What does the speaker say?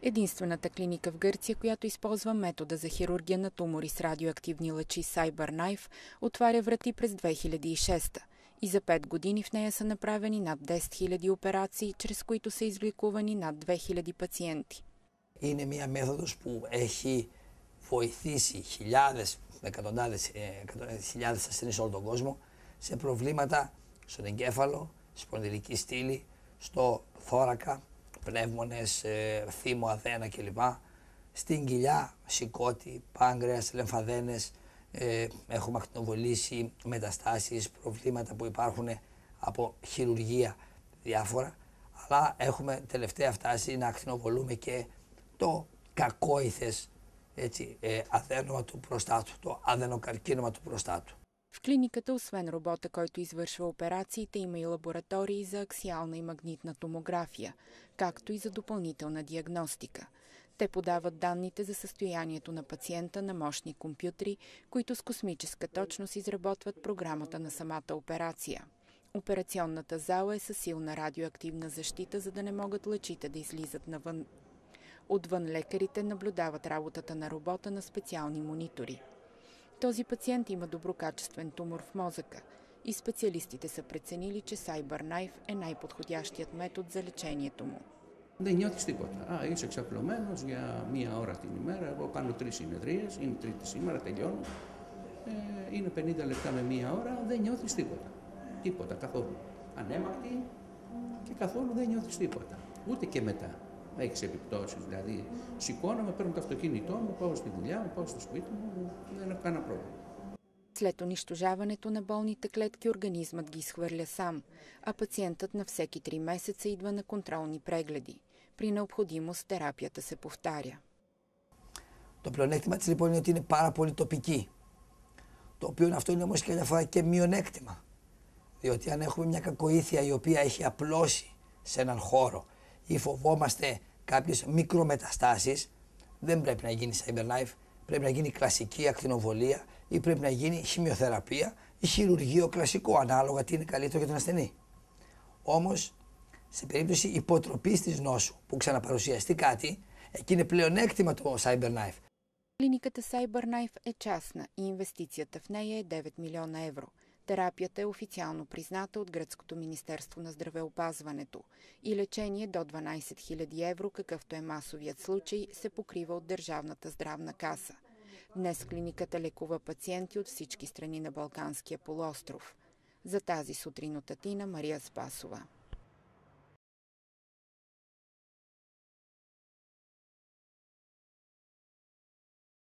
Единствената клиника в Гърция, която използва метода за хирургия на тумори с радиоактивни лъчи CyberKnife, отваря врати през 2006 и за 5 години в нея са направени над 10 000 операции, чрез които са излекувани над 2000 пациенти. Είναι μια μέθοδος που έχει βοηθήσει χιλιάδες, χιλιάδες ασθενείς σε όλο τον κόσμο σε προβλήματα στον εγκέφαλο, σπονδυλική στήλη, στο θώρακα, πνεύμονες, θύμο, αδένα κλπ. Στην κοιλιά, σηκώτη, πάγκρεας, λεμφαδένες, έχουμε ακτινοβολήσει, μεταστάσεις, προβλήματα που υπάρχουν από χειρουργία διάφορα, αλλά έχουμε τελευταία φτάσει να ακτινοβολούμε και το κακόηθες αδένομα του προστάτου, το αδενοκαρκίνωμα του προστάτου. В клиниката, освен робота, който извършва операциите, има и лаборатории за аксиална и магнитна томография, както и за допълнителна диагностика. Те подават данните за състоянието на пациента на мощни компютри, които с космическа точност изработват програмата на самата операция. Операционната зала е със силна радиоактивна защита, за да не могат лъчите да излизат навън. Отвън лекарите наблюдават работата на робота на специални монитори. Този пациент има доброкачествен тумор в мозъка и специалистите са преценили, че CyberKnife е най-подходящият метод за лечението му. Δεν νιώθεις τίποτα. Είσαι εξαπλωμένος για μία ώρα την ημέρα. Εγώ κάνω 3 συνεδρίες, είναι τρίτη σήμερα, τελειώνω. Είναι 50 λεπτά με μία ώρα, δεν νιώθεις τίποτα. Τίποτα καθόλου. Ανέμακτη και καθόλου δεν νιώθεις τίποτα. Ούτε και μετά. Έχεις επιπτώσεις, δηλαδή σηκώνομαι, παίρνω το αυτοκίνητό μου, πάω στη δουλειά μου, πάω στο σπίτι μου, δεν έχω κανένα πρόβλημα. След унищожаването на болните клетки, организмът ги изхвърля сам, а пациентът на всеки 3 месеца идва на контролни прегледи. При необходимост терапията се повтаря. Το πλεονέκτημα της λοιπόν είναι ότι είναι πάρα πολύ τοπική. Το οποίο αυτό είναι όμως και μια φορά και μειονέκτημα. Διότι αν έχουμε μια κακοήθεια η οποία έχει απλώσει σε έναν χώρο ή φοβόμαστε κάποιες μικρομεταστάσεις, δεν πρέπει να γίνει CyberKnife, πρέπει να γίνει κλασική ακτινοβολία ή πρέπει να γίνει χημειοθεραπεία ή χειρουργείο κλασικό, ανάλογα τι είναι καλύτερο για τον ασθενή. Όμως, σε περίπτωση υποτροπής της νόσου που ξαναπαρουσιαστεί κάτι, εκεί είναι πλεονέκτημα το CyberKnife. Клиниката CyberKnife е частна и инвестицията в нея е 9 милиона евро. Терапията е официално призната от Гръцкото министерство на здравеопазването и лечение до 12 000 евро, какъвто е масовият случай, се покрива от Държавната здравна каса. Днес клиниката лекува пациенти от всички страни на Балканския полуостров. За тази сутрин от Атина, Мария Спасова.